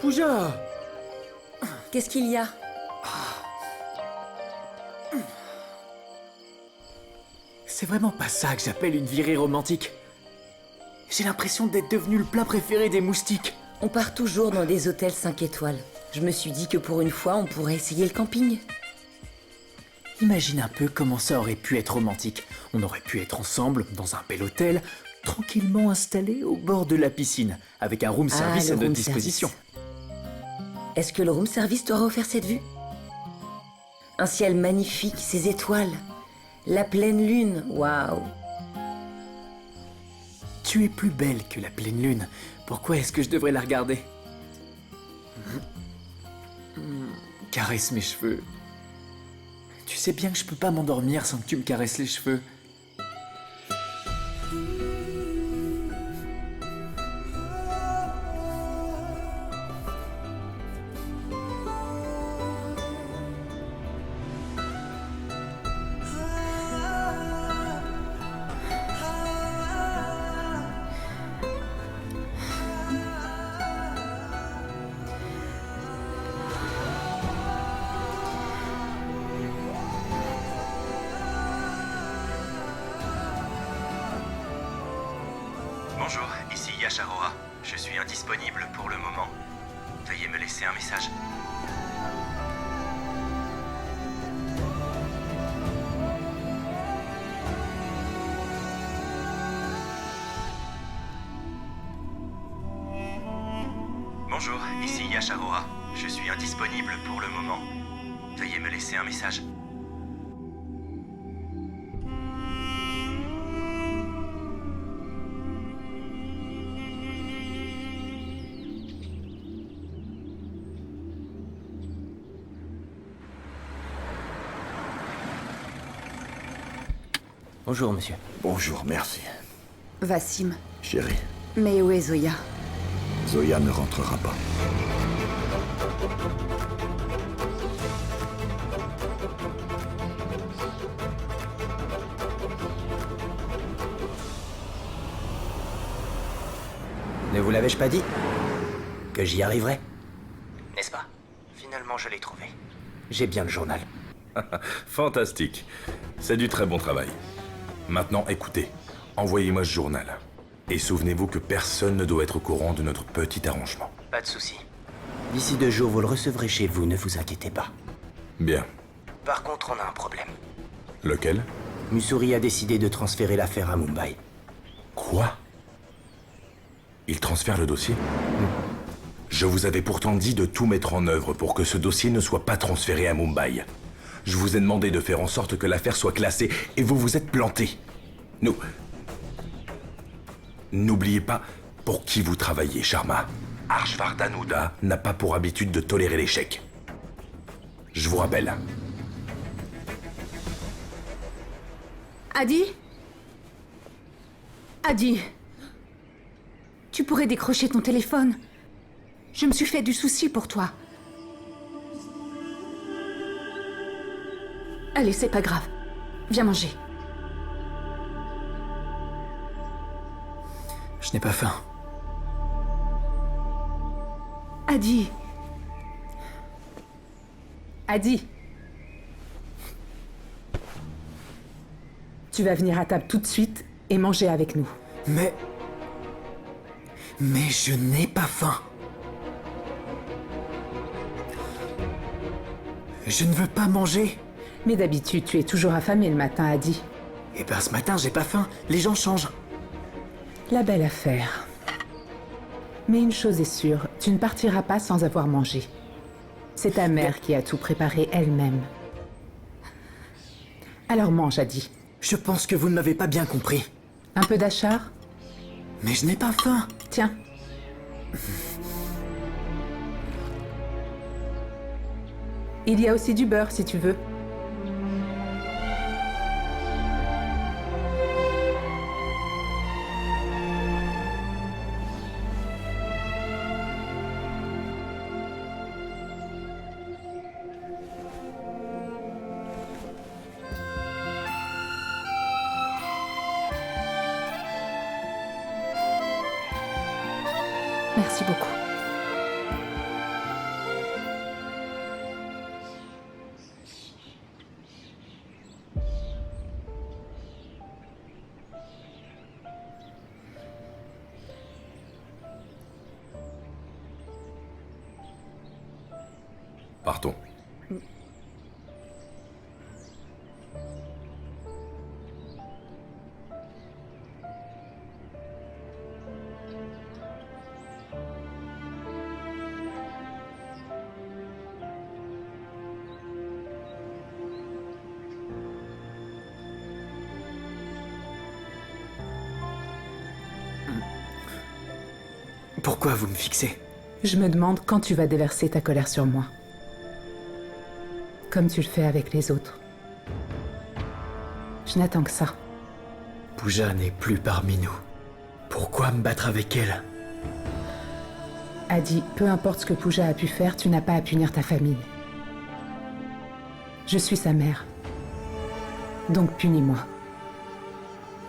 Pooja! Qu'est-ce qu'il y a? C'est vraiment pas ça que j'appelle une virée romantique. J'ai l'impression d'être devenu le plat préféré des moustiques. On part toujours dans des hôtels 5 étoiles. Je me suis dit que pour une fois, on pourrait essayer le camping. Imagine un peu comment ça aurait pu être romantique. On aurait pu être ensemble, dans un bel hôtel, tranquillement installé au bord de la piscine, avec un room service le à notre room disposition. service. Est-ce que le room service t'aura offert cette vue? Un ciel magnifique, ces étoiles. La pleine lune, waouh. Tu es plus belle que la pleine lune. Pourquoi est-ce que je devrais la regarder? Caresse mes cheveux. Tu sais bien que je peux pas m'endormir sans que tu me caresses les cheveux. Bonjour, ici Yash Arora. Je suis indisponible pour le moment. Veuillez me laisser un message. Bonjour, ici Yash Arora. Je suis indisponible pour le moment. Veuillez me laisser un message. Bonjour, monsieur. Bonjour, merci. Vassim. Chérie, Mais où est Zoya? Zoya ne rentrera pas. Ne vous l'avais-je pas dit que j'y arriverais? N'est-ce pas? Finalement, je l'ai trouvé. J'ai bien le journal. Fantastique. C'est du très bon travail. Maintenant, écoutez. Envoyez-moi ce journal. Et souvenez-vous que personne ne doit être au courant de notre petit arrangement. Pas de souci. D'ici 2 jours, vous le recevrez chez vous, ne vous inquiétez pas. Bien. Par contre, on a un problème. Lequel? Mussoorie a décidé de transférer l'affaire à Mumbai. Quoi? Il transfère le dossier? Je vous avais pourtant dit de tout mettre en œuvre pour que ce dossier ne soit pas transféré à Mumbai. Je vous ai demandé de faire en sorte que l'affaire soit classée et vous vous êtes planté. N'oubliez pas pour qui vous travaillez, Sharma. Harshvardhan n'a pas pour habitude de tolérer l'échec. Je vous rappelle. Adi? Adi? Tu pourrais décrocher ton téléphone. Je me suis fait du souci pour toi. Allez, c'est pas grave. Viens manger. Je n'ai pas faim. Adi. Adi. Tu vas venir à table tout de suite et manger avec nous. Mais je n'ai pas faim. Je ne veux pas manger. Mais d'habitude, tu es toujours affamé le matin, Adi. Eh ben ce matin, j'ai pas faim. Les gens changent. La belle affaire. Mais une chose est sûre, tu ne partiras pas sans avoir mangé. C'est ta mère qui a tout préparé elle-même. Alors mange, Adi. Je pense que vous ne m'avez pas bien compris. Un peu d'achar? Mais je n'ai pas faim. Tiens. Il y a aussi du beurre si tu veux. Merci beaucoup. Partons. Pourquoi vous me fixez? Je me demande quand tu vas déverser ta colère sur moi. Comme tu le fais avec les autres. Je n'attends que ça. Pooja n'est plus parmi nous. Pourquoi me battre avec elle? Adi, peu importe ce que Pooja a pu faire, tu n'as pas à punir ta famille. Je suis sa mère. Donc punis-moi.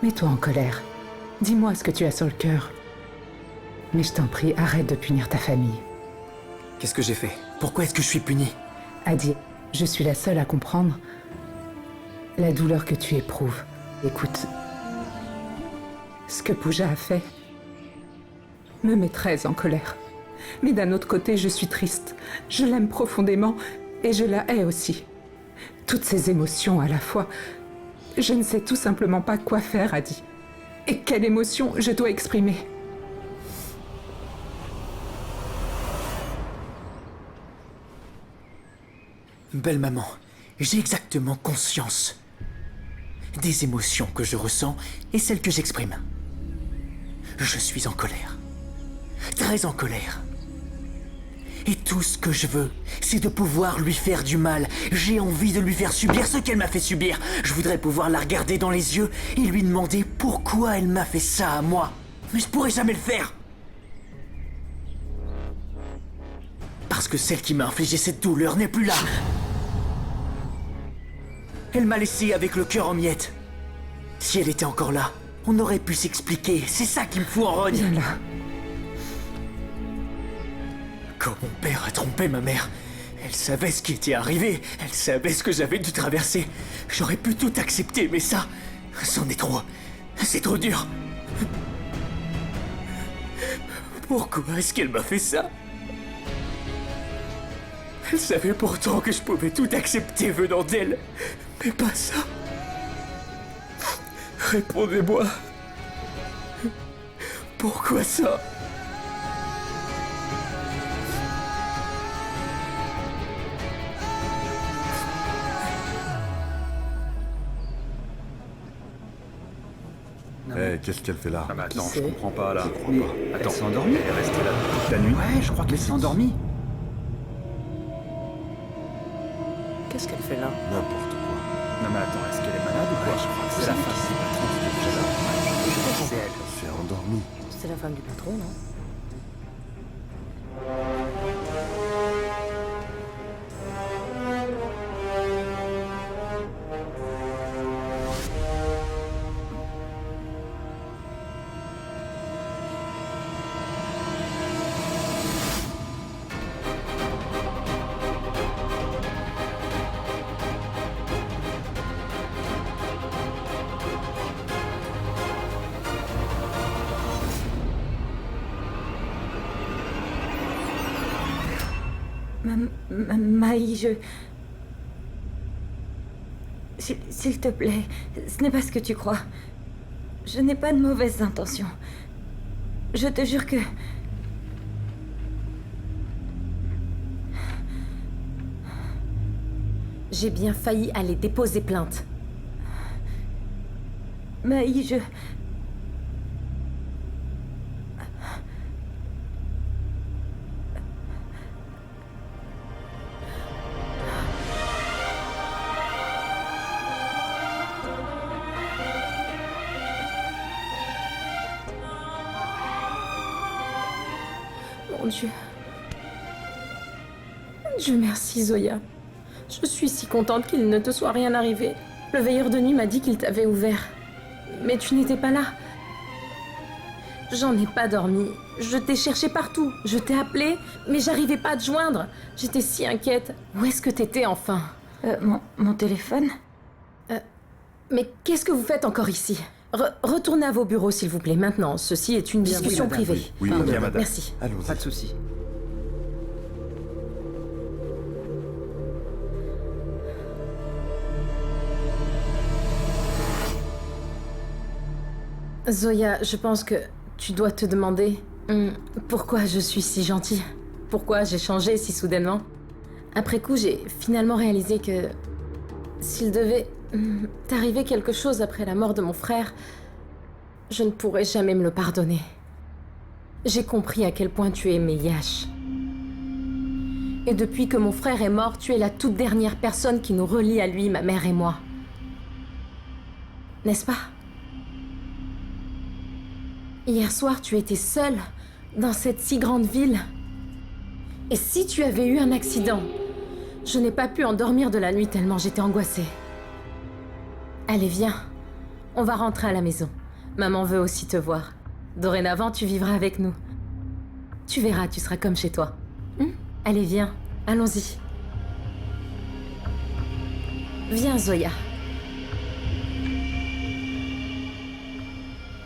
Mets-toi en colère. Dis-moi ce que tu as sur le cœur. Mais je t'en prie, arrête de punir ta famille. Qu'est-ce que j'ai fait? Pourquoi est-ce que je suis puni? Adi, je suis la seule à comprendre la douleur que tu éprouves. Écoute, ce que Pooja a fait me met très en colère. Mais d'un autre côté, je suis triste. Je l'aime profondément et je la hais aussi. Toutes ces émotions à la fois. Je ne sais tout simplement pas quoi faire, Adi. Et quelle émotion je dois exprimer. Belle maman, j'ai exactement conscience des émotions que je ressens et celles que j'exprime. Je suis en colère. Très en colère. Et tout ce que je veux, c'est de pouvoir lui faire du mal. J'ai envie de lui faire subir ce qu'elle m'a fait subir. Je voudrais pouvoir la regarder dans les yeux et lui demander pourquoi elle m'a fait ça à moi. Mais je pourrais jamais le faire. Parce que celle qui m'a infligé cette douleur n'est plus là. Elle m'a laissé avec le cœur en miettes. Si elle était encore là, on aurait pu s'expliquer. C'est ça qui me fout en rogne. Viens là. Quand mon père a trompé ma mère, elle savait ce qui était arrivé. Elle savait ce que j'avais dû traverser. J'aurais pu tout accepter, mais ça, c'en est trop. C'est trop dur. Pourquoi est-ce qu'elle m'a fait ça? Elle savait pourtant que je pouvais tout accepter venant d'elle, mais pas ça. Répondez-moi. Pourquoi ça? Eh, qu'est-ce qu'elle fait là? Ah mais attends, Qui je c'est? comprends pas là. Mais Attends, elle s'est endormie? elle est restée là toute la nuit. Ouais, je crois qu'elle s'est endormie. Qu'est-ce qu'elle fait là? N'importe quoi. Non mais attends, est-ce qu'elle est malade ou quoi? Je crois que C'est la femme du patron. Je crois que c'est elle. Elle s'est endormie. C'est la femme du patron, non? Maï, S'il te plaît, ce n'est pas ce que tu crois. Je n'ai pas de mauvaises intentions. Je te jure que... J'ai bien failli aller déposer plainte. Maï, Mon Dieu. Dieu merci, Zoya. Je suis si contente qu'il ne te soit rien arrivé. Le veilleur de nuit m'a dit qu'il t'avait ouvert. Mais tu n'étais pas là. J'en ai pas dormi. Je t'ai cherché partout. Je t'ai appelé, mais j'arrivais pas à te joindre. J'étais si inquiète. Où est-ce que t'étais enfin? mon téléphone? Mais qu'est-ce que vous faites encore ici? Retournez à vos bureaux, s'il vous plaît, maintenant. Ceci est une discussion madame, privée. Oui, Bien, madame. Merci. Allons-y. Pas de souci. Zoya, je pense que tu dois te demander pourquoi je suis si gentille. Pourquoi j'ai changé si soudainement. Après coup, j'ai finalement réalisé que s'il devait t'arriver quelque chose après la mort de mon frère, je ne pourrais jamais me le pardonner. J'ai compris à quel point tu aimais Yash. Et depuis que mon frère est mort, tu es la toute dernière personne qui nous relie à lui, ma mère et moi. N'est-ce pas? Hier soir, tu étais seule dans cette si grande ville. Et si tu avais eu un accident, je n'ai pas pu en dormir de la nuit tellement j'étais angoissée. Allez, viens. On va rentrer à la maison. Maman veut aussi te voir. Dorénavant, tu vivras avec nous. Tu verras, tu seras comme chez toi. Allez, viens. Allons-y. Viens, Zoya.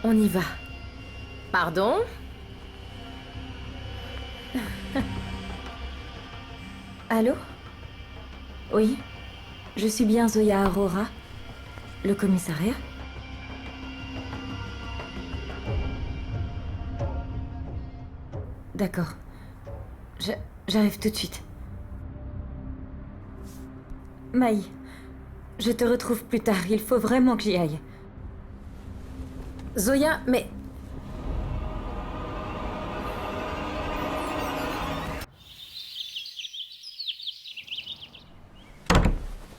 On y va. Pardon? Allô? Oui, je suis bien Zoya Aurora. Le commissariat? D'accord. J'arrive tout de suite. Maï, je te retrouve plus tard. Il faut vraiment que j'y aille. Zoya, mais...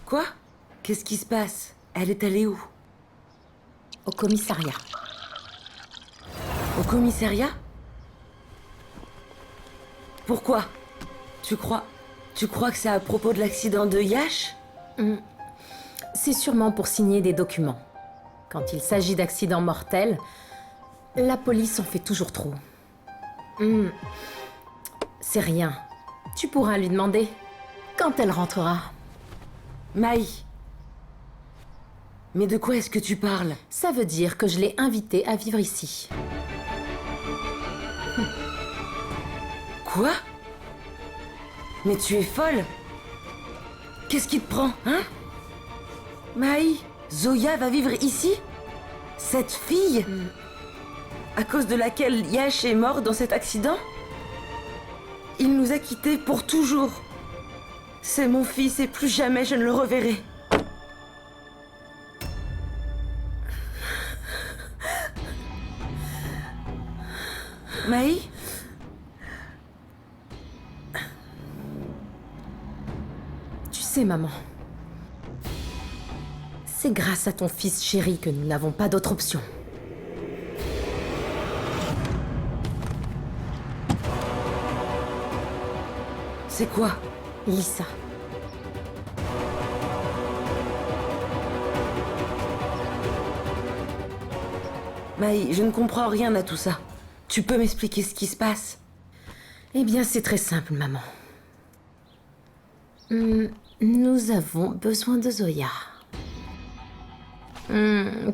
Quoi? Qu'est-ce qui se passe? Elle est allée où? Au commissariat. Au commissariat? Pourquoi? Tu crois que c'est à propos de l'accident de Yash? C'est sûrement pour signer des documents. Quand il s'agit d'accidents mortels, la police en fait toujours trop. C'est rien. Tu pourras lui demander quand elle rentrera. Maï. Mais de quoi est-ce que tu parles? Ça veut dire que je l'ai invitée à vivre ici. Quoi? Mais tu es folle? Qu'est-ce qui te prend, hein? Maï, Zoya va vivre ici? Cette fille? À cause de laquelle Yash est mort dans cet accident? Il nous a quittés pour toujours. C'est mon fils et plus jamais je ne le reverrai. Maï? Tu sais, maman, c'est grâce à ton fils chéri que nous n'avons pas d'autre option. C'est quoi? Lisa. Maï, je ne comprends rien à tout ça. Tu peux m'expliquer ce qui se passe? Eh bien, c'est très simple, maman. Nous avons besoin de Zoya.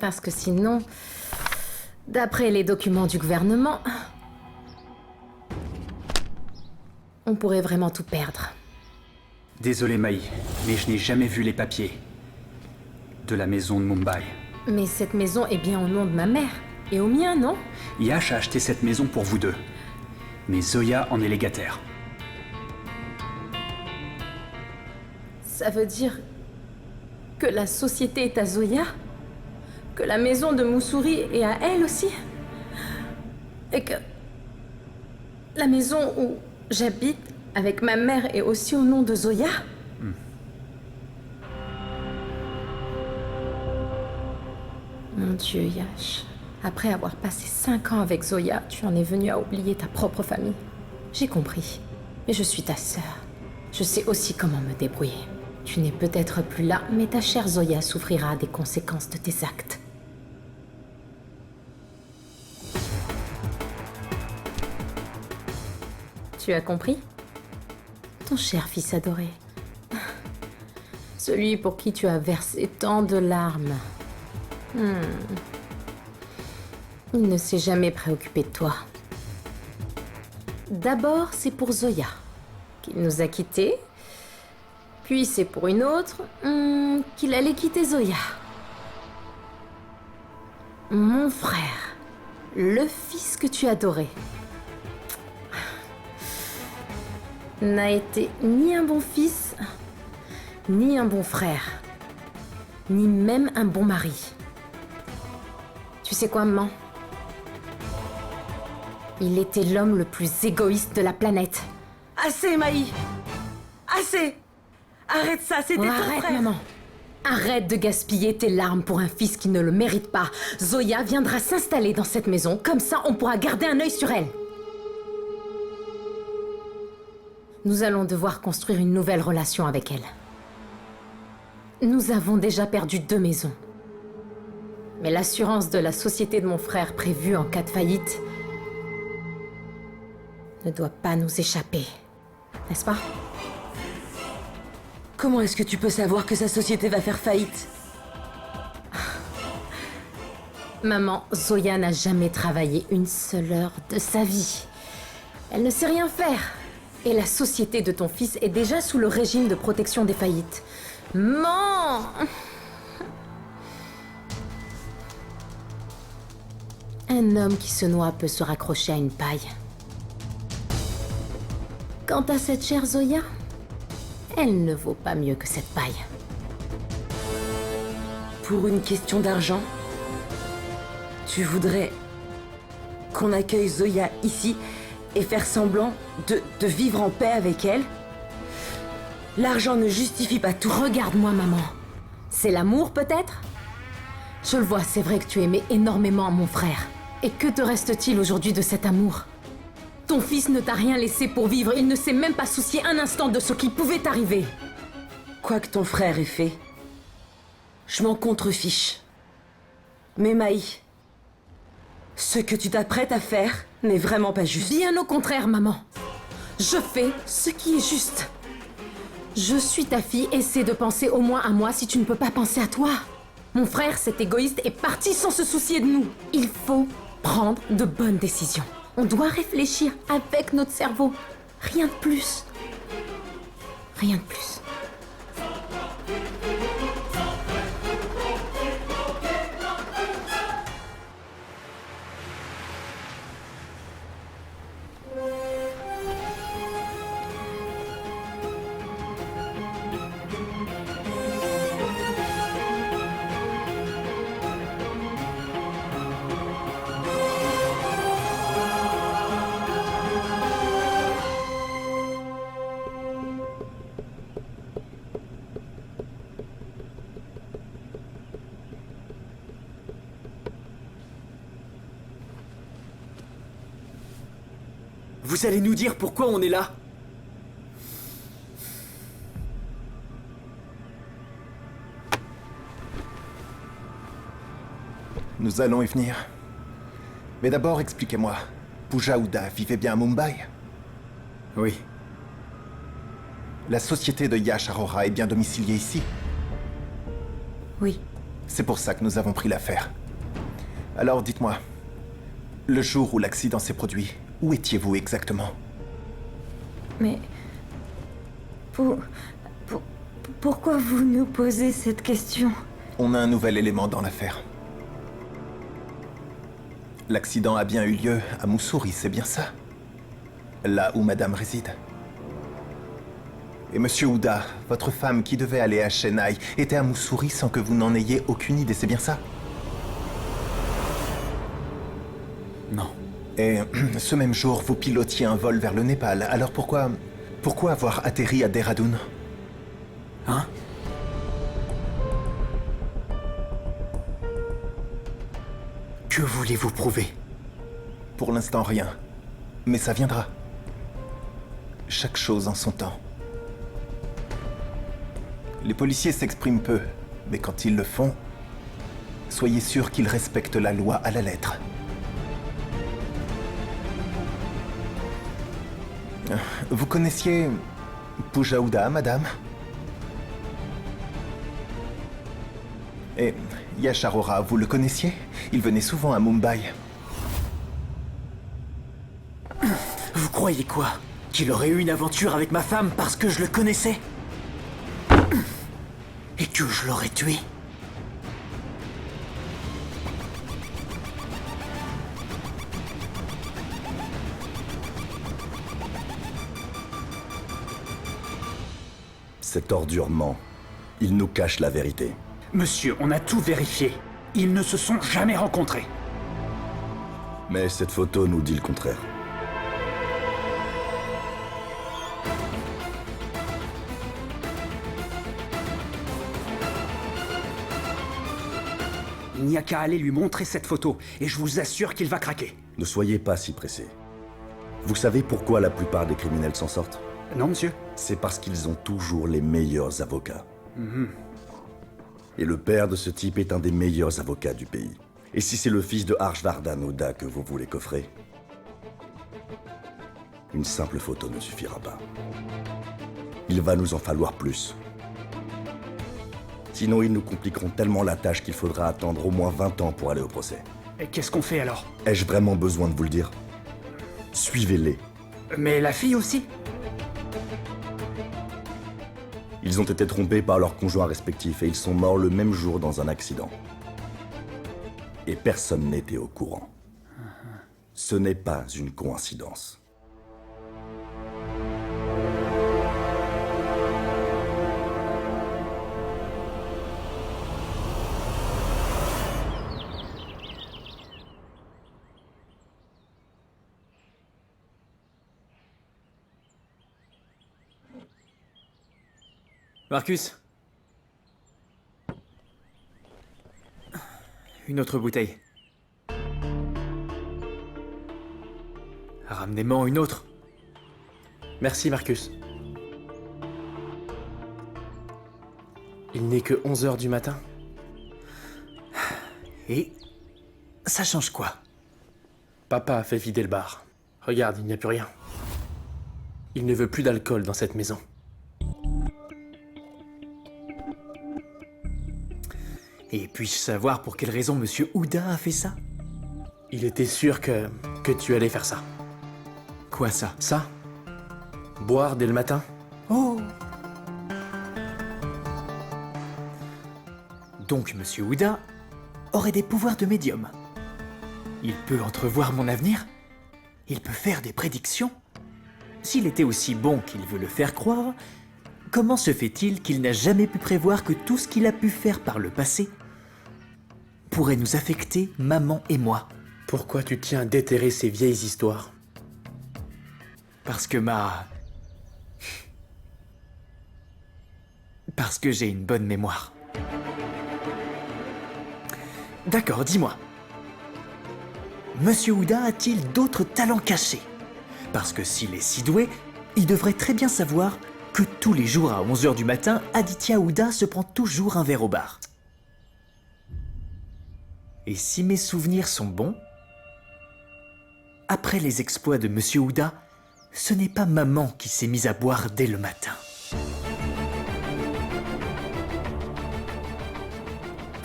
Parce que sinon, d'après les documents du gouvernement, on pourrait vraiment tout perdre. Désolé Maï, mais je n'ai jamais vu les papiers de la maison de Mumbai. Mais cette maison est bien au nom de ma mère. Et au mien, non? Yash a acheté cette maison pour vous deux. Mais Zoya en est légataire. Ça veut dire que la société est à Zoya? Que la maison de Moussouri est à elle aussi? Et que la maison où j'habite avec ma mère est aussi au nom de Zoya? Mon Dieu, Yash. Après avoir passé 5 ans avec Zoya, tu en es venu à oublier ta propre famille. J'ai compris. Mais je suis ta sœur. Je sais aussi comment me débrouiller. Tu n'es peut-être plus là, mais ta chère Zoya souffrira des conséquences de tes actes. Tu as compris? Ton cher fils adoré. Celui pour qui tu as versé tant de larmes. Il ne s'est jamais préoccupé de toi. D'abord, c'est pour Zoya, qu'il nous a quittés. Puis c'est pour une autre, qu'il allait quitter Zoya. Mon frère. le fils que tu adorais n'a été ni un bon fils, ni un bon frère, ni même un bon mari. Tu sais quoi, maman? Il était l'homme le plus égoïste de la planète. Assez, Maï! Assez! Arrête ça, c'était ton Arrête, frère! maman. Arrête de gaspiller tes larmes pour un fils qui ne le mérite pas. Zoya viendra s'installer dans cette maison, comme ça on pourra garder un œil sur elle. Nous allons devoir construire une nouvelle relation avec elle. Nous avons déjà perdu 2 maisons. Mais l'assurance de la société de mon frère prévue en cas de faillite ne doit pas nous échapper, n'est-ce pas? Comment est-ce que tu peux savoir que sa société va faire faillite? Maman, Zoya n'a jamais travaillé une seule heure de sa vie. Elle ne sait rien faire. Et la société de ton fils est déjà sous le régime de protection des faillites. Maman! Un homme qui se noie peut se raccrocher à une paille. Quant à cette chère Zoya, elle ne vaut pas mieux que cette paille. Pour une question d'argent, tu voudrais qu'on accueille Zoya ici et faire semblant de vivre en paix avec elle? L'argent ne justifie pas tout. Regarde-moi, maman. C'est l'amour, peut-être? Je le vois, c'est vrai que tu aimais énormément mon frère. Et que te reste-t-il aujourd'hui de cet amour? Ton fils ne t'a rien laissé pour vivre, il ne s'est même pas soucié un instant de ce qui pouvait arriver. Quoi que ton frère ait fait, je m'en contrefiche. Mais Maï, ce que tu t'apprêtes à faire n'est vraiment pas juste. Bien au contraire, maman. Je fais ce qui est juste. Je suis ta fille, essaie de penser au moins à moi si tu ne peux pas penser à toi. Mon frère, cet égoïste, est parti sans se soucier de nous. Il faut prendre de bonnes décisions. On doit réfléchir avec notre cerveau. Rien de plus. Rien de plus. Vous allez nous dire pourquoi on est là? Nous allons y venir. Mais d'abord, expliquez-moi. Pooja Hooda vivait bien à Mumbai? Oui. La société de Yash Arora est bien domiciliée ici? Oui. C'est pour ça que nous avons pris l'affaire. Alors dites-moi, le jour où l'accident s'est produit, où étiez-vous exactement? Mais... Pourquoi vous nous posez cette question? On a un nouvel élément dans l'affaire. L'accident a bien eu lieu à Mussoorie, c'est bien ça? Là où madame réside. Et monsieur Hooda, votre femme qui devait aller à Chennai, était à Mussoorie sans que vous n'en ayez aucune idée, c'est bien ça? Non. Et ce même jour, vous pilotiez un vol vers le Népal. Alors pourquoi avoir atterri à Dehradun? Hein? Que voulez-vous prouver? Pour l'instant, rien. Mais ça viendra. Chaque chose en son temps. Les policiers s'expriment peu, mais quand ils le font, soyez sûr qu'ils respectent la loi à la lettre. Vous connaissiez Pooja Hooda, madame? Et Yash Arora, vous le connaissiez? Il venait souvent à Mumbai. Vous croyez quoi? Qu'il aurait eu une aventure avec ma femme parce que je le connaissais? Et que je l'aurais tué? Cet ordure ment. Il nous cache la vérité. Monsieur, on a tout vérifié. Ils ne se sont jamais rencontrés. Mais cette photo nous dit le contraire. Il n'y a qu'à aller lui montrer cette photo, et je vous assure qu'il va craquer. Ne soyez pas si pressé. Vous savez pourquoi la plupart des criminels s'en sortent? Non, monsieur? C'est parce qu'ils ont toujours les meilleurs avocats. Et le père de ce type est un des meilleurs avocats du pays. Et si c'est le fils de Harshvardhan Oda que vous voulez coffrer, une simple photo ne suffira pas. Il va nous en falloir plus. Sinon, ils nous compliqueront tellement la tâche qu'il faudra attendre au moins 20 ans pour aller au procès. Et qu'est-ce qu'on fait alors? Ai-je vraiment besoin de vous le dire? Suivez-les. Mais la fille aussi? Ils ont été trompés par leurs conjoints respectifs et ils sont morts le même jour dans un accident. Et personne n'était au courant. Ce n'est pas une coïncidence. Marcus. Une autre bouteille. Ramenez-moi une autre. Merci, Marcus. Il n'est que 11h du matin. Et ça change quoi? Papa a fait vider le bar. Regarde, il n'y a plus rien. Il ne veut plus d'alcool dans cette maison. Et puis-je savoir pour quelle raison Monsieur Ouda a fait ça? Il était sûr que tu allais faire ça. Quoi ça? Ça? Boire dès le matin? Oh! Donc Monsieur Ouda aurait des pouvoirs de médium. Il peut entrevoir mon avenir? Il peut faire des prédictions? S'il était aussi bon qu'il veut le faire croire, comment se fait-il qu'il n'a jamais pu prévoir que tout ce qu'il a pu faire par le passé pourrait nous affecter, maman et moi? Pourquoi tu tiens à déterrer ces vieilles histoires? Parce que Parce que j'ai une bonne mémoire. D'accord, dis-moi. Monsieur Ouda a-t-il d'autres talents cachés? Parce que s'il est si doué, il devrait très bien savoir que tous les jours à 11h du matin, Aditya Ouda se prend toujours un verre au bar. Et si mes souvenirs sont bons, après les exploits de Monsieur Ouda, ce n'est pas maman qui s'est mise à boire dès le matin.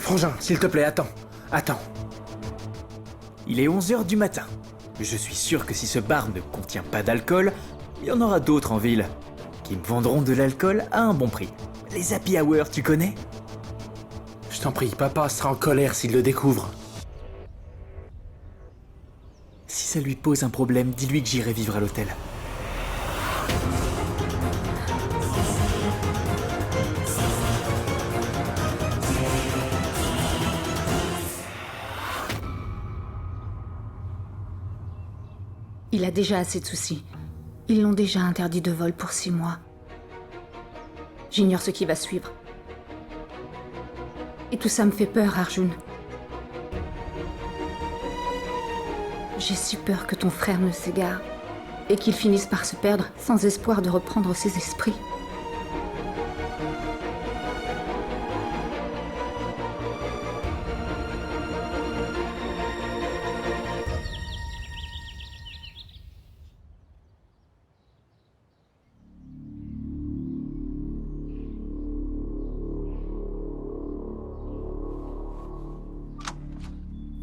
Frangin, s'il te plaît, attends. Il est 11h du matin. Je suis sûr que si ce bar ne contient pas d'alcool, il y en aura d'autres en ville qui me vendront de l'alcool à un bon prix. Les happy hours, tu connais? Je t'en prie, papa sera en colère s'il le découvre. Si ça lui pose un problème, dis-lui que j'irai vivre à l'hôtel. Il a déjà assez de soucis. Ils l'ont déjà interdit de vol pour 6 mois. J'ignore ce qui va suivre. Et tout ça me fait peur, Arjun. J'ai si peur que ton frère ne s'égare et qu'il finisse par se perdre sans espoir de reprendre ses esprits.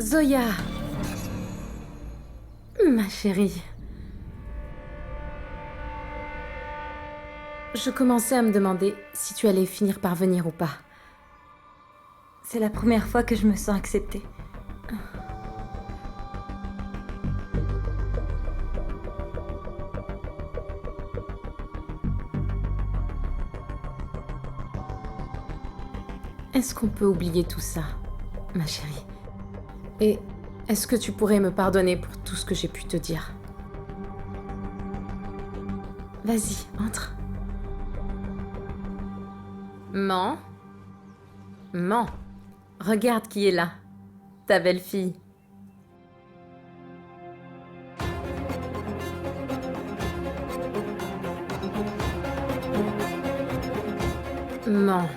Zoya! Ma chérie. Je commençais à me demander si tu allais finir par venir ou pas. C'est la première fois que je me sens acceptée. est-ce qu'on peut oublier tout ça, ma chérie? Et est-ce que tu pourrais me pardonner pour tout ce que j'ai pu te dire? Vas-y, entre. Mens. Mens. Regarde qui est là. Ta belle-fille. Mens.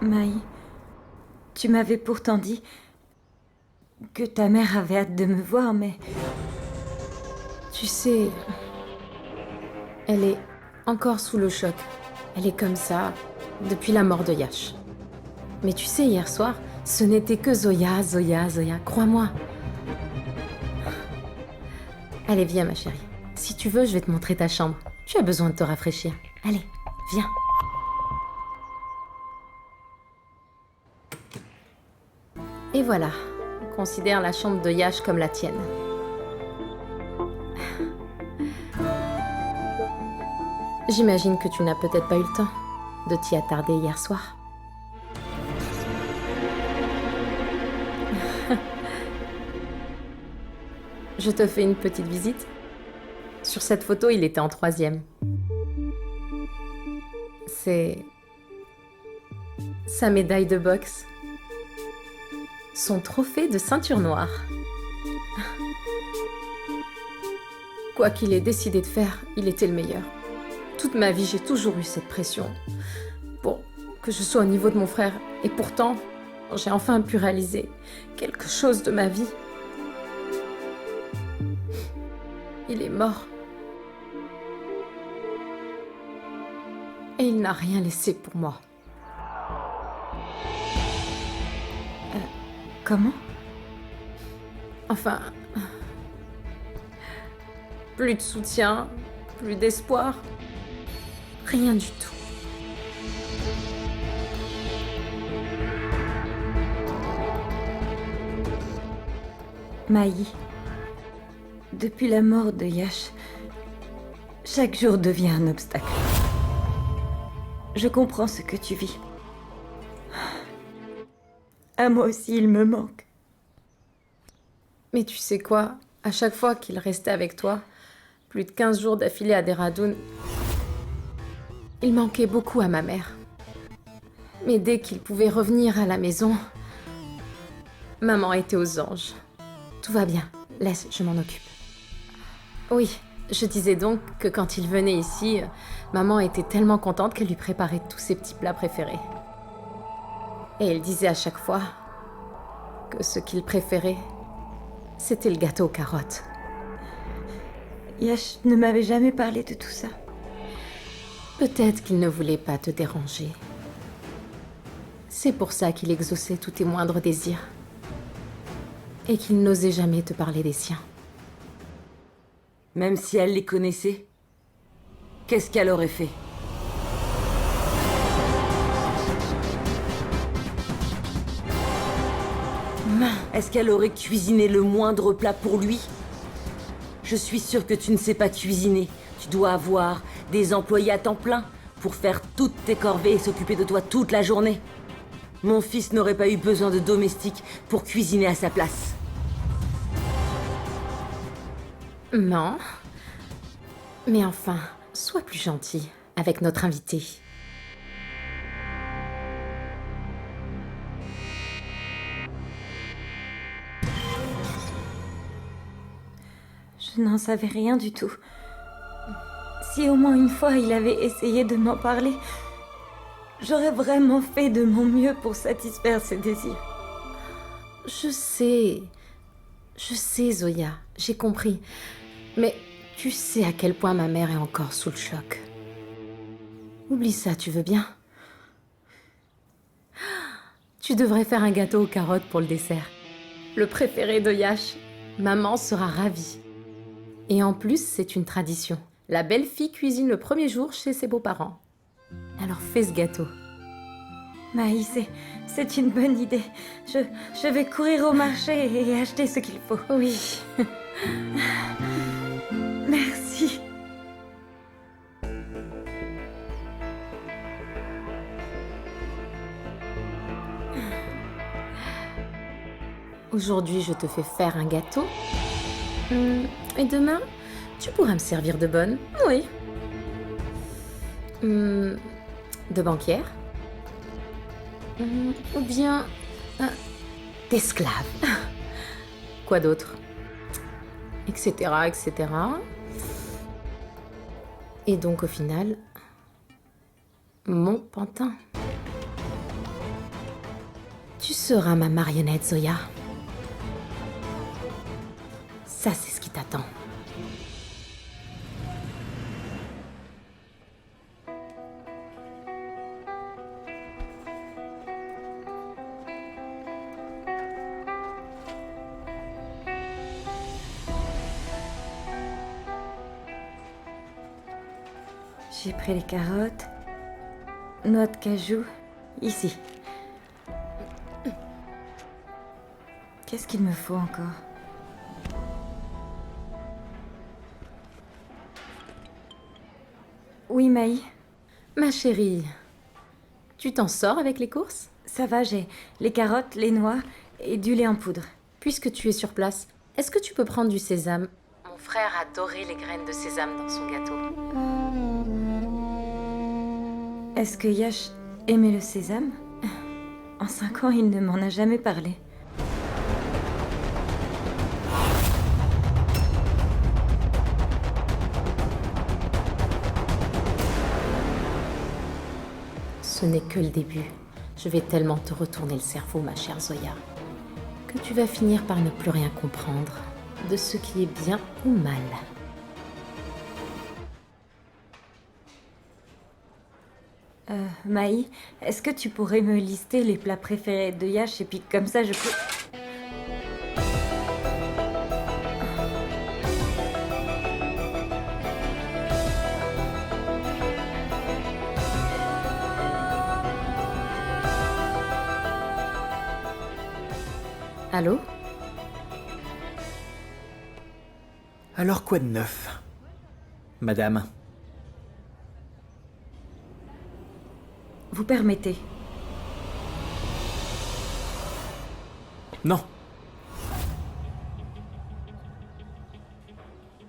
Maï, tu m'avais pourtant dit que ta mère avait hâte de me voir, mais... Tu sais, elle est encore sous le choc. Elle est comme ça depuis la mort de Yash. Mais tu sais, hier soir, ce n'était que Zoya, Zoya, Zoya. Crois-moi. Allez, viens, ma chérie. Si tu veux, je vais te montrer ta chambre. Tu as besoin de te rafraîchir. Allez, viens. Et voilà, considère la chambre de Yash comme la tienne. J'imagine que tu n'as peut-être pas eu le temps de t'y attarder hier soir. Je te fais une petite visite. Sur cette photo, il était en 3e. C'est sa médaille de boxe. Son trophée de ceinture noire. Quoi qu'il ait décidé de faire, il était le meilleur. Toute ma vie, j'ai toujours eu cette pression pour que je sois au niveau de mon frère. Et pourtant, j'ai enfin pu réaliser quelque chose de ma vie. Il est mort. Et il n'a rien laissé pour moi. Comment? Enfin... Plus de soutien, plus d'espoir. Rien du tout. Maï, depuis la mort de Yash, chaque jour devient un obstacle. Je comprends ce que tu vis. À moi aussi, il me manque. Mais tu sais quoi? À chaque fois qu'il restait avec toi, plus de 15 jours d'affilée à Dehradun, il manquait beaucoup à ma mère. Mais dès qu'il pouvait revenir à la maison, maman était aux anges. Tout va bien, laisse, je m'en occupe. Oui, je disais donc que quand il venait ici, maman était tellement contente qu'elle lui préparait tous ses petits plats préférés. Et il disait à chaque fois que ce qu'il préférait, c'était le gâteau aux carottes. Yash ne m'avait jamais parlé de tout ça. Peut-être qu'il ne voulait pas te déranger. C'est pour ça qu'il exauçait tous tes moindres désirs. Et qu'il n'osait jamais te parler des siens. Même si elle les connaissait, qu'est-ce qu'elle aurait fait? Est-ce qu'elle aurait cuisiné le moindre plat pour lui? Je suis sûre que tu ne sais pas cuisiner. Tu dois avoir des employés à temps plein pour faire toutes tes corvées et s'occuper de toi toute la journée. Mon fils n'aurait pas eu besoin de domestique pour cuisiner à sa place. Non. Mais enfin, sois plus gentil avec notre invité. Je n'en savais rien du tout. Si au moins une fois il avait essayé de m'en parler, j'aurais vraiment fait de mon mieux pour satisfaire ses désirs. Je sais, Zoya, j'ai compris. Mais tu sais à quel point ma mère est encore sous le choc. Oublie ça, tu veux bien? Tu devrais faire un gâteau aux carottes pour le dessert. Le préféré de Yash. Maman sera ravie. Et en plus, c'est une tradition. La belle-fille cuisine le premier jour chez ses beaux-parents. Alors fais ce gâteau. Maï, c'est une bonne idée. Je vais courir au marché et acheter ce qu'il faut. Oui. Merci. Aujourd'hui, je te fais faire un gâteau. Et demain, tu pourras me servir de bonne. Oui. De banquière. Ou bien d'esclave. Quoi d'autre? Etc, etc. Et donc au final, mon pantin. Tu seras ma marionnette, Zoya. Ça, c'est ce qui t'attend. J'ai pris les carottes, noix de cajou, ici. Qu'est-ce qu'il me faut encore? Oui, Maï. Ma chérie, tu t'en sors avec les courses? Ça va, j'ai les carottes, les noix et du lait en poudre. Puisque tu es sur place, est-ce que tu peux prendre du sésame? Mon frère adorait les graines de sésame dans son gâteau. Est-ce que Yash aimait le sésame? En 5 ans, il ne m'en a jamais parlé. Ce n'est que le début. Je vais tellement te retourner le cerveau, ma chère Zoya, que tu vas finir par ne plus rien comprendre de ce qui est bien ou mal. Maï, est-ce que tu pourrais me lister les plats préférés de Yash et puis comme ça je peux... Allô? Alors quoi de neuf, madame? Vous permettez? Non.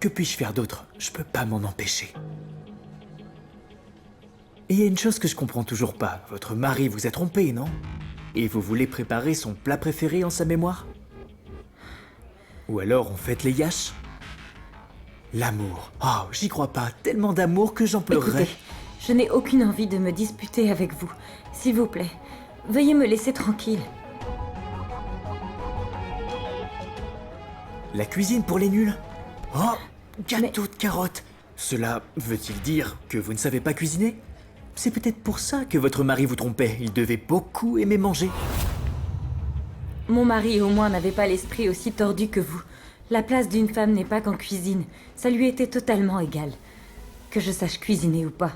Que puis-je faire d'autre? Je peux pas m'en empêcher. Et il y a une chose que je comprends toujours pas. Votre mari vous a trompé, non? Et vous voulez préparer son plat préféré en sa mémoire? Ou alors on fête les Yash? L'amour. Oh, j'y crois pas. Tellement d'amour que j'en pleurerais. Écoutez, je n'ai aucune envie de me disputer avec vous. S'il vous plaît, veuillez me laisser tranquille. La cuisine pour les nuls? Oh, gâteau de carottes. Cela veut-il dire que vous ne savez pas cuisiner? C'est peut-être pour ça que votre mari vous trompait. Il devait beaucoup aimer manger. Mon mari, au moins, n'avait pas l'esprit aussi tordu que vous. La place d'une femme n'est pas qu'en cuisine. Ça lui était totalement égal. Que je sache cuisiner ou pas.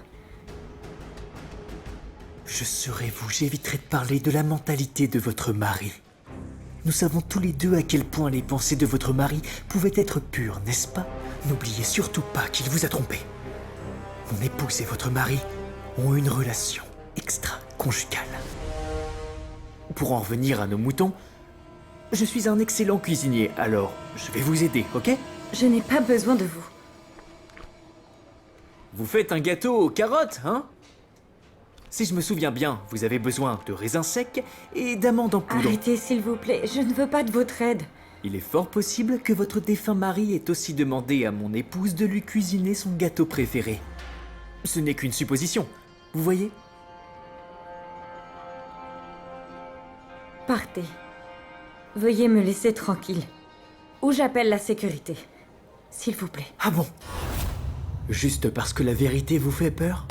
Je serais vous, j'éviterai de parler de la mentalité de votre mari. Nous savons tous les deux à quel point les pensées de votre mari pouvaient être pures, n'est-ce pas? N'oubliez surtout pas qu'il vous a trompé. Mon épouse et votre mari ont une relation extra-conjugale. Pour en revenir à nos moutons, je suis un excellent cuisinier, alors je vais vous aider, ok? Je n'ai pas besoin de vous. Vous faites un gâteau aux carottes, hein? Si je me souviens bien, vous avez besoin de raisins secs et d'amandes en poudre. Arrêtez, s'il vous plaît, je ne veux pas de votre aide. Il est fort possible que votre défunt mari ait aussi demandé à mon épouse de lui cuisiner son gâteau préféré. Ce n'est qu'une supposition, vous voyez? Partez. Veuillez me laisser tranquille. Ou j'appelle la sécurité. S'il vous plaît. Ah bon? Juste parce que la vérité vous fait peur?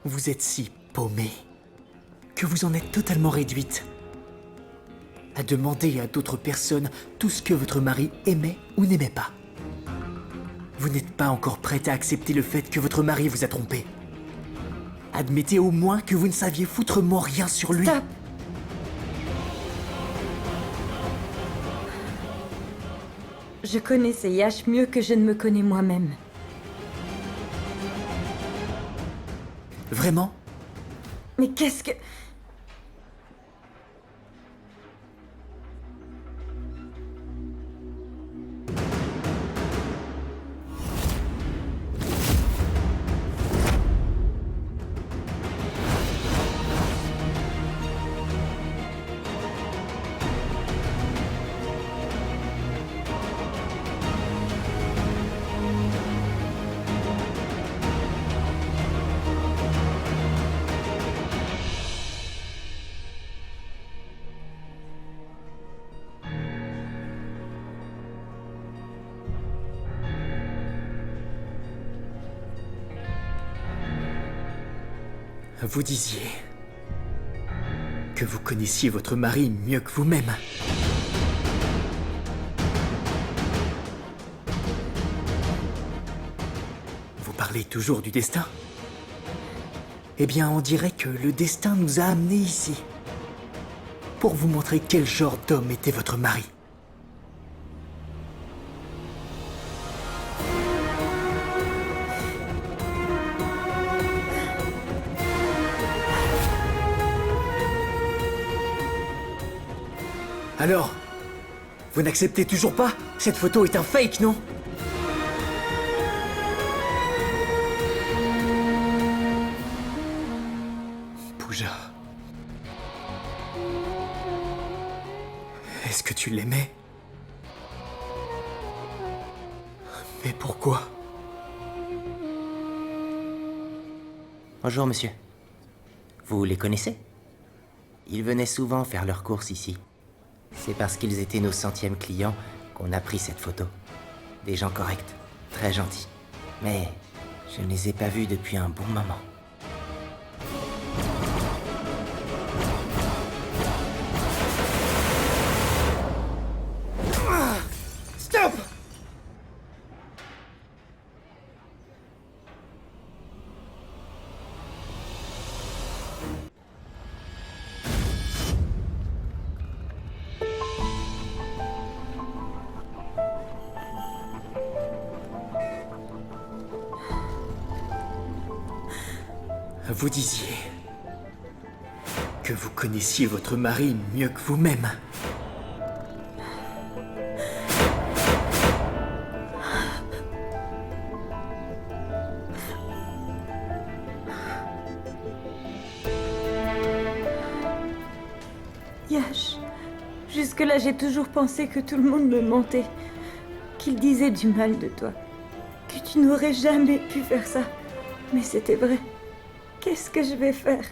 Vous êtes si paumée que vous en êtes totalement réduite à demander à d'autres personnes tout ce que votre mari aimait ou n'aimait pas. Vous n'êtes pas encore prête à accepter le fait que votre mari vous a trompé. Admettez au moins que vous ne saviez foutrement rien sur lui. Stop. Je connaissais Yash mieux que je ne me connais moi-même. Vraiment? Mais qu'est-ce que... Vous disiez que vous connaissiez votre mari mieux que vous-même. Vous parlez toujours du destin? Eh bien, on dirait que le destin nous a amenés ici. Pour vous montrer quel genre d'homme était votre mari. Alors, vous n'acceptez toujours pas? Cette photo est un fake, non? Pooja. Est-ce que tu l'aimais? Mais pourquoi? Bonjour, monsieur. Vous les connaissez? Ils venaient souvent faire leurs courses ici. C'est parce qu'ils étaient nos 100e clients qu'on a pris cette photo. Des gens corrects, très gentils. Mais je ne les ai pas vus depuis un bon moment. Stop! Vous disiez que vous connaissiez votre mari mieux que vous-même. Yash, jusque-là j'ai toujours pensé que tout le monde me mentait, qu'il disait du mal de toi, que tu n'aurais jamais pu faire ça. Mais c'était vrai. Qu'est-ce que je vais faire?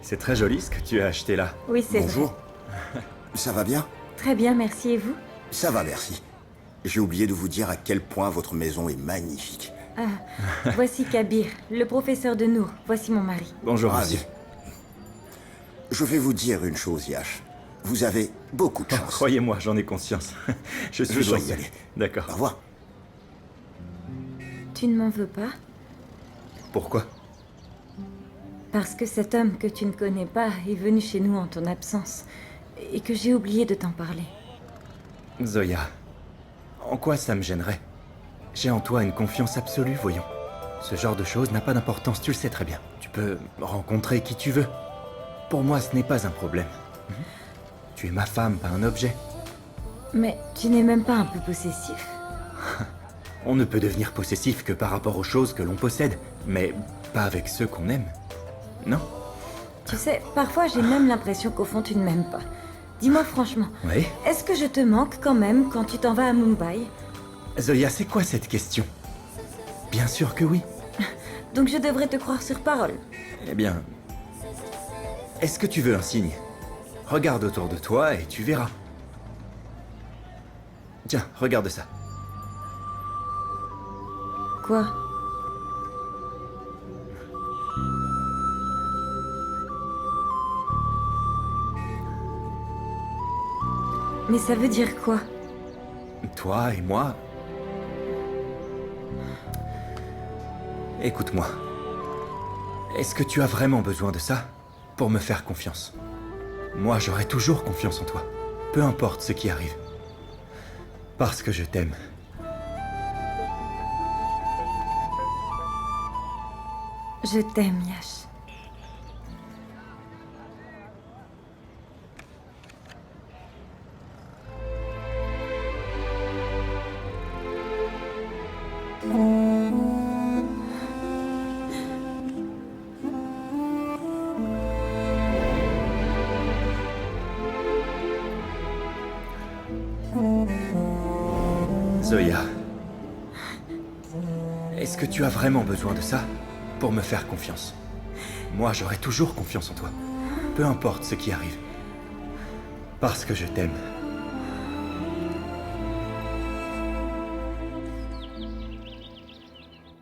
C'est très joli ce que tu as acheté là. Oui, c'est vrai. Bonjour. Ça va bien? Très bien, merci. Et vous? Ça va, merci. J'ai oublié de vous dire à quel point votre maison est magnifique. Ah, voici Kabir, le professeur de Nour. Voici mon mari. Bonjour, Ravi. monsieur. Je vais vous dire une chose, Yash. Vous avez beaucoup de chance. Croyez-moi, j'en ai conscience. Je suis dois y chanceux. aller. D'accord. Au revoir. Tu ne m'en veux pas? Pourquoi? Parce que cet homme que tu ne connais pas est venu chez nous en ton absence et que j'ai oublié de t'en parler. Zoya, en quoi ça me gênerait? J'ai en toi une confiance absolue, voyons. Ce genre de choses n'a pas d'importance, tu le sais très bien. Tu peux rencontrer qui tu veux. Pour moi, ce n'est pas un problème. Tu es ma femme, pas un objet. Mais tu n'es même pas un peu possessif? On ne peut devenir possessif que par rapport aux choses que l'on possède, mais pas avec ceux qu'on aime. Non? Tu sais, parfois j'ai même l'impression qu'au fond tu ne m'aimes pas. Dis-moi franchement, Oui? est-ce que je te manque quand même quand tu t'en vas à Mumbai? Zoya, c'est quoi cette question? Bien sûr que oui. Donc je devrais te croire sur parole. Eh bien... Est-ce que tu veux un signe? Regarde autour de toi et tu verras. Tiens, regarde ça. Quoi? Mais ça veut dire quoi? Toi et moi... Écoute-moi. Est-ce que tu as vraiment besoin de ça pour me faire confiance? Moi, j'aurai toujours confiance en toi, peu importe ce qui arrive. Parce que je t'aime. Je t'aime, Yash. Zoya. Est-ce que tu as vraiment besoin de ça pour me faire confiance? Moi, j'aurai toujours confiance en toi, peu importe ce qui arrive. Parce que je t'aime.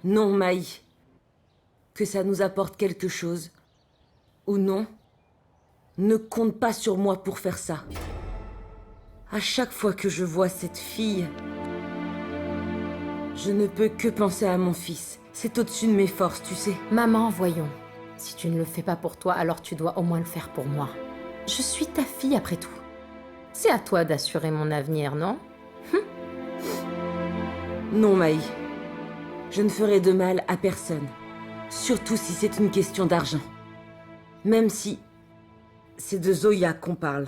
Non, Maï. Que ça nous apporte quelque chose, ou non, ne compte pas sur moi pour faire ça. À chaque fois que je vois cette fille, je ne peux que penser à mon fils. C'est au-dessus de mes forces, tu sais. Maman, voyons. Si tu ne le fais pas pour toi, alors tu dois au moins le faire pour moi. Je suis ta fille après tout. C'est à toi d'assurer mon avenir, non? Non, Maï. Je ne ferai de mal à personne. Surtout si c'est une question d'argent. Même si c'est de Zoya qu'on parle.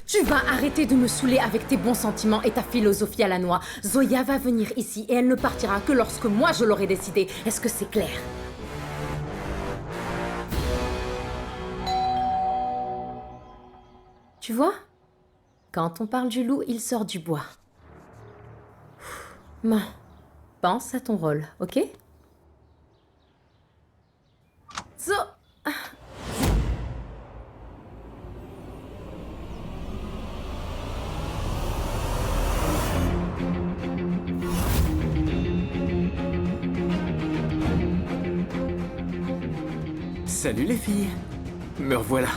Tu vas arrêter de me saouler avec tes bons sentiments et ta philosophie à la noix. Zoya va venir ici et elle ne partira que lorsque moi je l'aurai décidé. Est-ce que c'est clair? Tu vois? Quand on parle du loup, il sort du bois. Bon, pense à ton rôle, ok? Zo... Salut les filles. Me revoilà.